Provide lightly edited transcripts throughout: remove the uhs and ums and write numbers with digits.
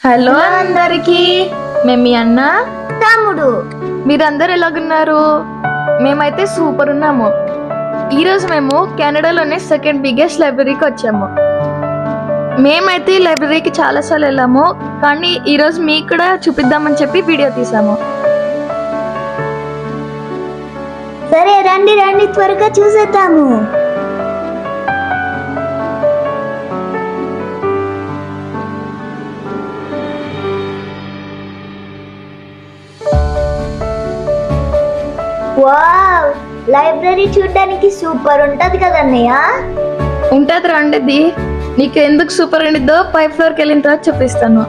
Hello అందరికి, మేము మీ అన్న తమ్ముడు. మీరందరు ఎలాగున్నారు? మేమైతే సూపర్ ఉన్నాము. ఈరోజు మేము కెనడాలోనే సెకండ్ బిగ్గెస్ట్ లైబ్రరీకి వచ్చాము. మేమైతే ఈ లైబ్రరీకి చాలాసార్లు వెళ్ళాము, కానీ ఈరోజు మీకు కూడా చూపిద్దామని చెప్పి వీడియో తీసాము. సరే రండి రండి, త్వరగా చూసేద్దాము. వావ్, లైబ్రరీ చూడడానికి సూపర్ ఉంటది కదన్నయ్య. ఉంటుంది రండిది. నీకు ఎందుకు సూపర్ ఉండిద్దో పై ఫ్లోర్కి వెళ్ళిన తర్వాత చూపిస్తాను.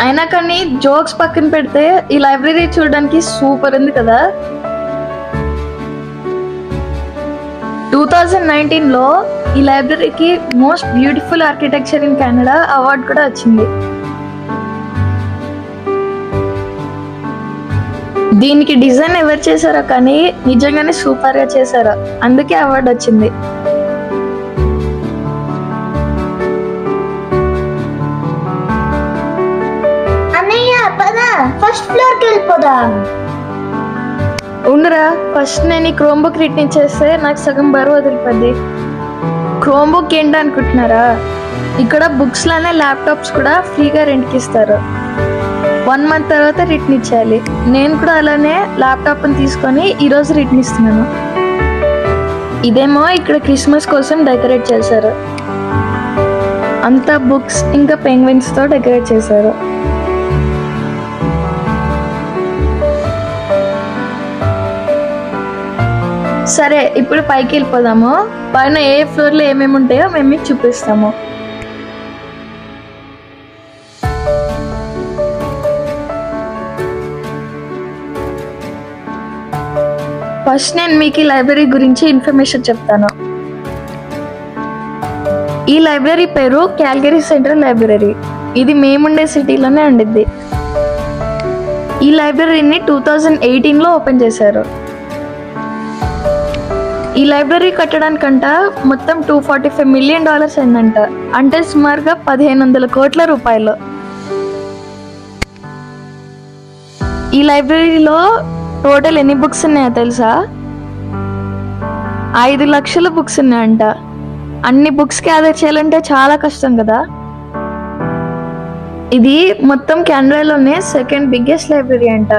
అయినా కానీ జోక్స్ పక్కన పెడితే ఈ లైబ్రరీ చూడడానికి సూపర్ ఉంది కదా. 2019లో ఈ లైబ్రరీకి most beautiful architecture in Canada award కూడా వచ్చింది. దీనికి డిజైన్ ఎవరు చేశారో కానీ నిజంగానే సూపర్ గా చేశారు, అందుకే అవార్డు వచ్చింది. అన్నయ్య పద, ఫస్ట్ ఫ్లోర్ కి వెళ్ళిపోదాం. ఉండరా, ఫస్ట్ నేను ఈ క్రోమ్ బుక్ రిటర్న్ ఇచ్చేస్తే నాకు సగం బరువు వదిలిపోద్ది. క్రోమ్ బుక్ ఏంటి అనుకుంటున్నారా? ఇక్కడ బుక్స్ లానే ల్యాప్టాప్స్ కూడా ఫ్రీగా రెంట్కి ఇస్తారు. 1 మంత్ తర్వాత రిటర్న్ ఇచ్చేయాలి. నేను కూడా అలానే ల్యాప్టాప్ని తీసుకొని ఈరోజు రిటర్న్ ఇస్తున్నాను. ఇదేమో ఇక్కడ క్రిస్మస్ కోసం డెకరేట్ చేశారు. అంతా బుక్స్ ఇంకా పెంగ్విన్స్తో డెకరేట్ చేశారు. సరే, ఇప్పుడు పైకి వెళ్ళిపోదాము. పైన ఏ ఫ్లోర్లో ఏమేమి ఉంటాయో మేము మీకు చూపిస్తాము. ఫస్ట్ నేను మీకు ఈ లైబ్రరీ గురించి ఇన్ఫర్మేషన్ చెప్తాను. ఈ లైబ్రరీ పేరు క్యాల్గరీ సెంట్రల్ లైబ్రరీ. ఇది మేముండే సిటీలోనే ఉండిద్ది. ఈ లైబ్రరీని 2018లో ఓపెన్ చేశారు. ఈ లైబ్రరీ కట్టడానికంట మొత్తం $245 మిలియన్ అయిందంట, అంటే సుమారుగా 1500 కోట్ల రూపాయలు. ఈ లైబ్రరీలో టోటల్ ఎన్ని బుక్స్ ఉన్నాయో తెలుసా? 5 లక్షల బుక్స్ ఉన్నాయంట. అన్ని బుక్స్ గ్యాదర్ చేయాలంటే చాలా కష్టం కదా. ఇది మొత్తం కెనడాలోనే సెకండ్ బిగ్గెస్ట్ లైబ్రరీ అంట.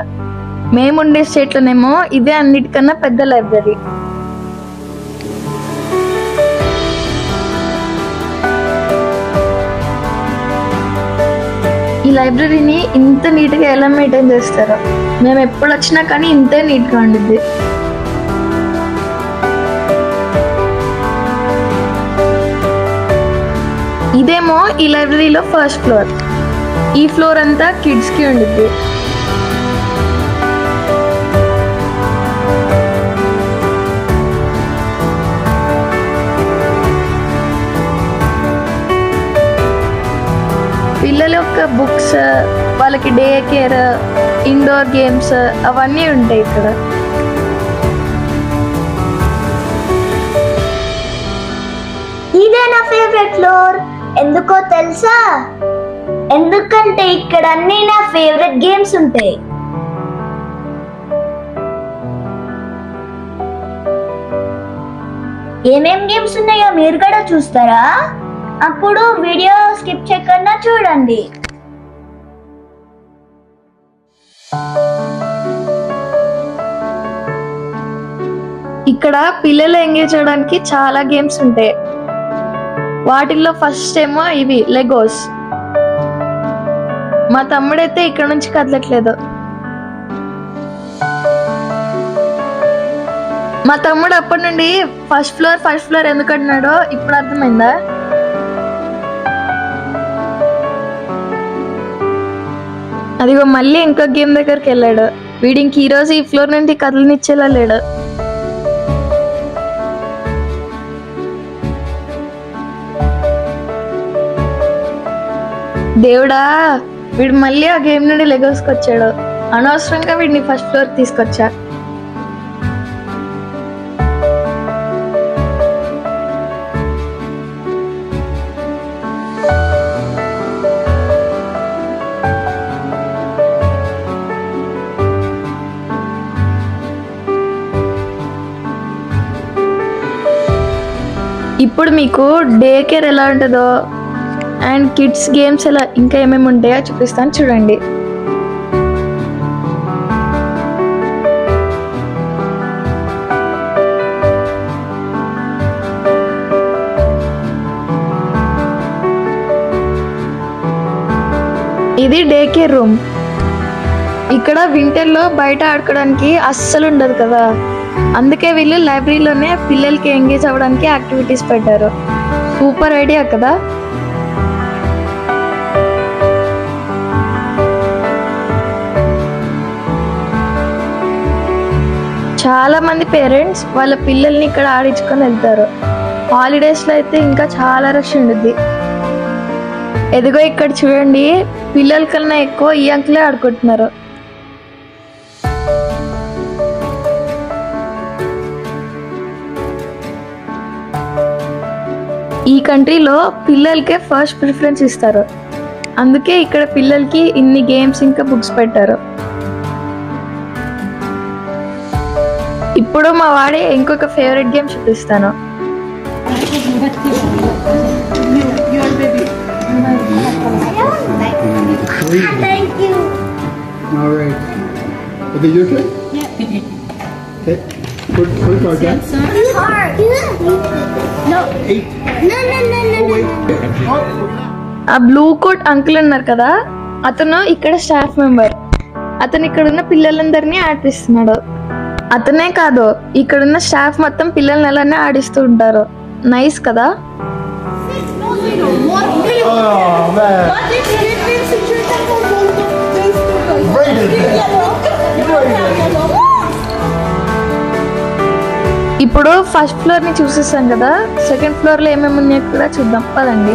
మేముండే స్టేట్లోనేమో ఇదే అన్నిటికన్నా పెద్ద లైబ్రరీ. ఈ లైబ్రరీని ఇంత నీట్గా ఎలా మెయింటైన్ చేస్తారో. మేము ఎప్పుడు వచ్చినా కానీ ఇంతే నీట్గా ఉండిద్ది. ఇదేమో ఈ లైబ్రరీలో ఫస్ట్ ఫ్లోర్. ఈ ఫ్లోర్ అంతా కిడ్స్కి ఉండిద్ది. పిల్లల యొక్క బుక్స్, వాళ్ళకి డే కేర్, ఇండోర్ గేమ్స్ అవన్నీ ఉంటాయి ఇక్కడ. ఇదే నా ఫేవరెట్ ఫ్లోర్. ఎందుకో తెలుసా? ఎందుకంటే ఇక్కడ అన్ని నా ఫేవరెట్ గేమ్స్ ఉంటాయి. ఏమేం గేమ్స్ ఉన్నాయో మీరు కూడా చూస్తారా? అప్పుడు వీడియో స్కిప్ చేయకుండా చూడండి. ఇక్కడ పిల్లలు ఎంగేజ్ అవడానికి చాలా గేమ్స్ ఉంటాయి. వాటిల్లో ఫస్ట్ ఏమో ఇవి లెగోస్. మా తమ్ముడైతే ఇక్కడ నుంచి కదలట్లేదు. మా తమ్ముడు అప్పటి నుండి ఫస్ట్ ఫ్లోర్ ఎందుకు అంటున్నాడో ఇప్పుడు అర్థమైందా? అదిగో మళ్ళీ ఇంకో గేమ్ దగ్గరికి వెళ్ళాడు. వీడికి ఈరోజు ఈ ఫ్లోర్ నుండి కదలనిచ్చేలా లేడు. దేవుడా, వీడు మళ్ళీ ఆ గేమ్ నుండి లెగోస్కి వచ్చాడు. అనవసరంగా వీడిని ఫస్ట్ ఫ్లోర్ తీసుకొచ్చా. ఇప్పుడు మీకు డే కేర్ ఎలా ఉంటుందో అండ్ కిడ్స్ గేమ్స్ ఎలా ఇంకా ఏమేమి ఉంటాయో చూపిస్తాను చూడండి. ఇది డే కేర్ రూమ్. ఇక్కడ వింటర్లో బయట ఆడుకోవడానికి అస్సలు ఉండదు కదా, అందుకే వీళ్ళు లైబ్రరీలోనే పిల్లలకి ఎంగేజ్ అవ్వడానికి యాక్టివిటీస్ పెట్టారు. సూపర్ ఐడియా కదా. చాలా మంది పేరెంట్స్ వాళ్ళ పిల్లల్ని ఇక్కడ ఆడించుకొని వెళ్తారు. హాలిడేస్లో అయితే ఇంకా చాలా రష్ ఉండుద్ది. ఎదిగో ఇక్కడ చూడండి, పిల్లల కన్నా ఎక్కువ ఈ అంకులే ఆడుకుంటున్నారు. ఈ కంట్రీలో పిల్లలకే ఫస్ట్ ప్రిఫరెన్స్ ఇస్తారు, అందుకే ఇక్కడ పిల్లలకి ఇన్ని గేమ్స్ ఇంకా బుక్స్ పెట్టారు. ఇప్పుడు మా వాడి ఇంకొక ఫేవరెట్ గేమ్ చూపిస్తాను. Thank you. All right. Is it your turn? Yeah. Okay. Put it back down. It's hard. No. 8. No, no, no, no, Oh, no. wait. ఆ బ్లూ కోట్ అంకుల్ ఉన్నారు కదా, అతను ఇక్కడ స్టాఫ్ మెంబర్. అతను ఇక్కడున్న పిల్లలందరినీ ఆడిపిస్తున్నాడు. అతనే కాదు, ఇక్కడున్న స్టాఫ్ మొత్తం పిల్లల్ని అలానే ఆడిస్తూ ఉంటారు. నైస్ కదా. Oh, man. ఇప్పుడు ఫస్ట్ ఫ్లోర్ ని చూసేసాం కదా, సెకండ్ ఫ్లోర్ లో ఏమేమి ఉన్నాయో కూడా చూద్దాం పదండి.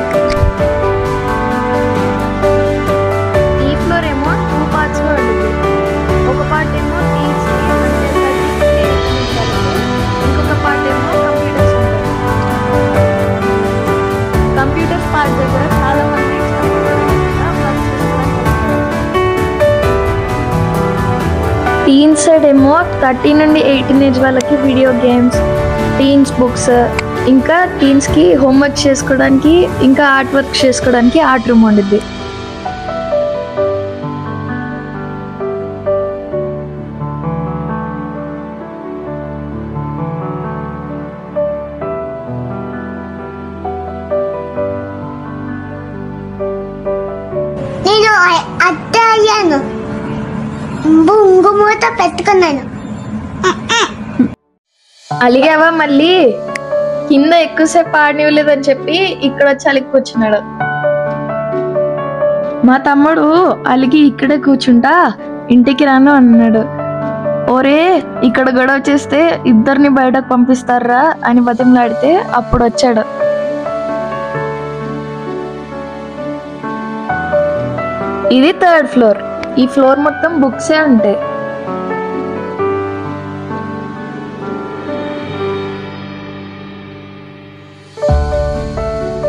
ఈ ఫ్లోర్ ఏమో 2 పార్ట్స్ లో ఉంటుంది. ఒక పార్ట్ ఏమో ఇంకొక పార్ట్ ఏమో కంప్యూటర్స్ ఉంటాయి. కంప్యూటర్స్ పార్ట్ దగ్గర చాలా మంది టీన్ సైడ్ ఏమో 13 నుండి 18 ఏజ్ వాళ్ళకి వీడియో గేమ్స్, టీన్స్ బుక్స్, ఇంకా టీన్స్కి హోంవర్క్ చేసుకోవడానికి ఇంకా ఆర్ట్ వర్క్ చేసుకోవడానికి ఆర్ట్ రూమ్ ఉండిద్ది. నేను అత్త అయ్యాను, బొంగుమూత పెట్టుకున్నాను. అలిగావా మళ్ళీ? కింద ఎక్కువసేపు ఆడనివ్వలేదని చెప్పి ఇక్కడ వచ్చి అలిగి కూర్చున్నాడు. మా తమ్ముడు అలిగి ఇక్కడే కూర్చుంటా ఇంటికి రాను అన్నాడు. ఓరే, ఇక్కడ గొడవ చేస్తే ఇద్దరిని బయటకు పంపిస్తారా అని బతిమలాడితే అప్పుడు వచ్చాడు. ఇది 3rd ఫ్లోర్. ఈ ఫ్లోర్ మొత్తం బుక్సే ఉంటాయి.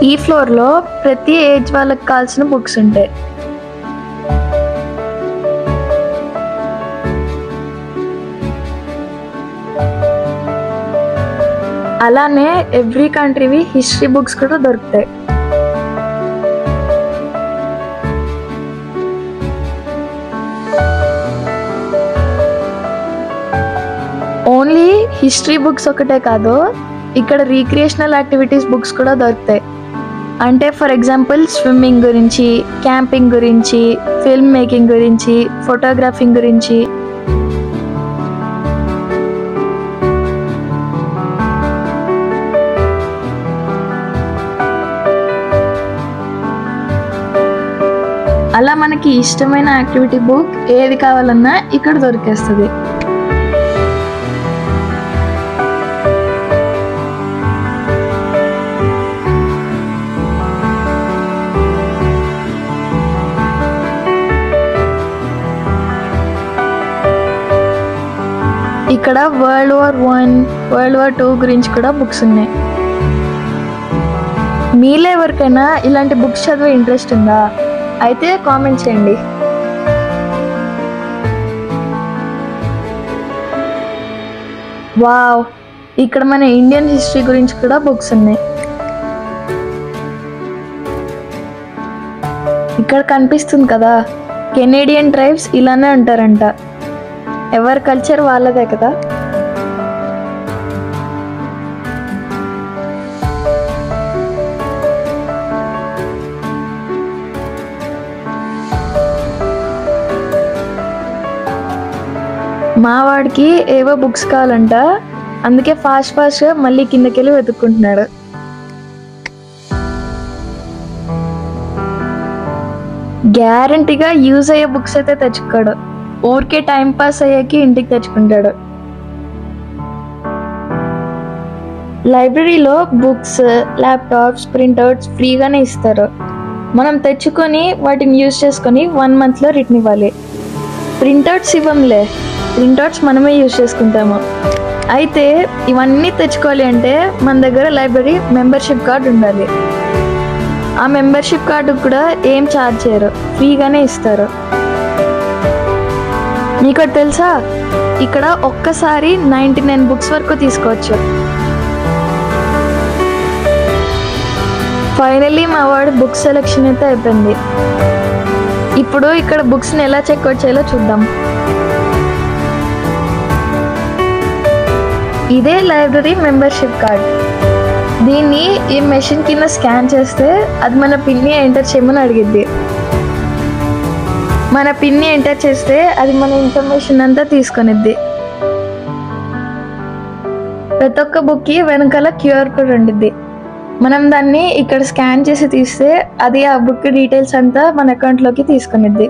ఈ ఫ్లోర్ లో ప్రతి ఏజ్ వాళ్ళకి కావాల్సిన బుక్స్ ఉంటాయి. అలానే ఎవ్రీ కంట్రీవి హిస్టరీ బుక్స్ కూడా దొరుకుతాయి. ఓన్లీ హిస్టరీ బుక్స్ ఒకటే కాదు, ఇక్కడ రీక్రియేషనల్ యాక్టివిటీస్ బుక్స్ కూడా దొరుకుతాయి. అంటే ఫర్ ఎగ్జాంపుల్ స్విమ్మింగ్ గురించి, క్యాంపింగ్ గురించి, ఫిల్మ్ మేకింగ్ గురించి, ఫోటోగ్రాఫింగ్ గురించి. అలా మనకి ఇష్టమైన యాక్టివిటీ బుక్ ఏది కావాలన్నా ఇక్కడ దొరికేస్తుంది. ఇక్కడ World War I, World War II గురించి కూడా బుక్స్ ఉన్నాయి. మీలో ఎవరికైనా ఇలాంటి బుక్స్ చదివే ఇంట్రెస్ట్ ఉందా? అయితే కామెంట్ చేయండి. వావ్, ఇక్కడ మన ఇండియన్ హిస్టరీ గురించి కూడా బుక్స్ ఉన్నాయి. ఇక్కడ కనిపిస్తుంది కదా, కెనేడియన్ ట్రైబ్స్ ఇలానే ఉంటారంట. ఎవరి కల్చర్ వాళ్ళదే కదా. మా వాడికి ఏవో బుక్స్ కావాలంట, అందుకే ఫాస్ట్గా మళ్ళీ కిందకెళ్ళి వెతుక్కుంటున్నాడు. గ్యారంటీగా యూజ్ అయ్యే బుక్స్ అయితే తెచ్చుకోడు, ఊరికే టైం పాస్ అయ్యాకి ఇంటికి తెచ్చుకుంటాడు. లైబ్రరీలో బుక్స్, ల్యాప్టాప్స్, ప్రింట్అవుట్స్ ఫ్రీగానే ఇస్తారు. మనం తెచ్చుకొని వాటిని యూజ్ చేసుకొని 1 monthలో రిటర్న్ ఇవ్వాలి. ప్రింట్అవుట్స్ ఇవ్వంలే, ప్రింట్అవుట్స్ మనమే యూజ్ చేసుకుంటాము. అయితే ఇవన్నీ తెచ్చుకోవాలి అంటే మన దగ్గర లైబ్రరీ మెంబర్షిప్ కార్డు ఉండాలి. ఆ మెంబర్షిప్ కార్డు కూడా ఏం ఛార్జ్ చేయరు, ఫ్రీగానే ఇస్తారు. మీకు తెలుసా, ఇక్కడ ఒక్కసారి 99 బుక్స్ వరకు తీసుకోవచ్చు. ఫైనల్లీ మా వాడి బుక్ సెలెక్షన్ అయితే అయిపోయింది. ఇప్పుడు ఇక్కడ బుక్స్ని ఎలా చెక్అవుట్ చేయాలో చూద్దాం. ఇదే లైబ్రరీ మెంబర్షిప్ కార్డ్. దీన్ని ఈ మెషిన్ కింద స్కాన్ చేస్తే అది మన పిన్ని ఎంటర్ చేయమని అడిగిద్ది. మన పిన్ని ఎంటర్ చేస్తే అది మన ఇన్ఫర్మేషన్ అంతా తీసుకొనిద్ది. ప్రతి ఒక్క బుక్కి వెనకాల QR కోడ్ ఉండిద్ది. మనం దాన్ని ఇక్కడ స్కాన్ చేసి తీస్తే అది ఆ బుక్ డీటెయిల్స్ అంతా మన అకౌంట్లోకి తీసుకొనిద్ది.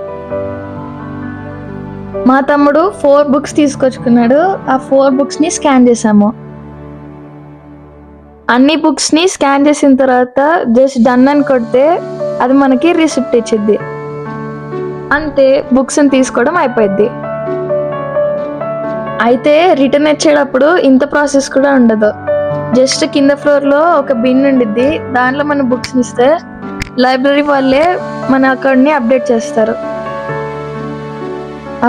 మా తమ్ముడు 4 బుక్స్ తీసుకొచ్చుకున్నాడు. ఆ 4 బుక్స్ని స్కాన్ చేసాము. అన్ని బుక్స్ని స్కాన్ చేసిన తర్వాత జస్ట్ డన్ అని కొడితే అది మనకి రిసిప్ట్ ఇచ్చిద్ది. అంతే, బుక్స్ని తీసుకోవడం అయిపోయింది. అయితే రిటర్న్ ఇచ్చేటప్పుడు ఇంత ప్రాసెస్ కూడా ఉండదు. జస్ట్ కింద ఫ్లోర్లో ఒక బిన్ ఉండిద్ది, దాంట్లో మన బుక్స్ని ఇస్తే లైబ్రరీ వాళ్ళే మన అకౌంట్ని అప్డేట్ చేస్తారు.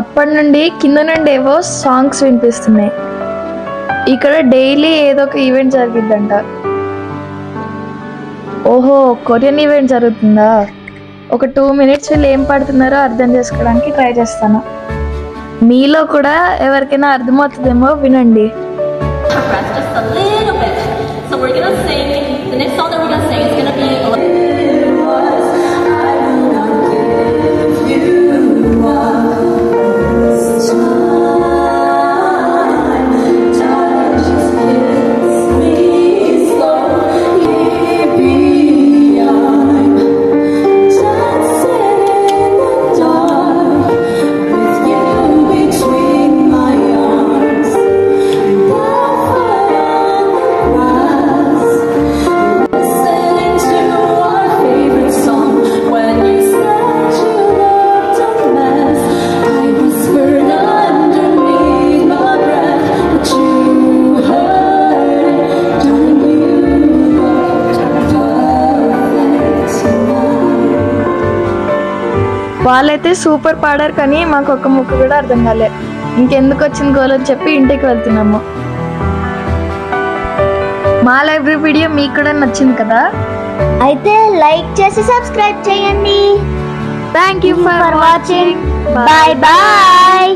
అప్పటి నుండి కింద నుండి ఏవో సాంగ్స్ వినిపిస్తున్నాయి. ఇక్కడ డైలీ ఏదో ఒక ఈవెంట్ జరిగిద్దంట. ఓహో, కొరియన్ ఈవెంట్ జరుగుతుందా? ఒక 2 minutes వీళ్ళు ఏం పాడుతున్నారో అర్థం చేసుకోవడానికి ట్రై చేస్తాను. మీలో కూడా ఎవరికైనా అర్థమవుతుందేమో వినండి. వాళ్ళైతే సూపర్ పాడారు, కానీ మాకు ఒక్క ముక్క కూడా అర్థం కాలే. ఇంకెందుకు వచ్చింది గోల్ అని చెప్పి ఇంటికి వెళ్తున్నాము. మా లైబ్రరీ వీడియో మీకు కూడా నచ్చింది కదా? అయితే లైక్ చేసి సబ్స్క్రైబ్ చేయండి. Thank you for watching. Bye bye.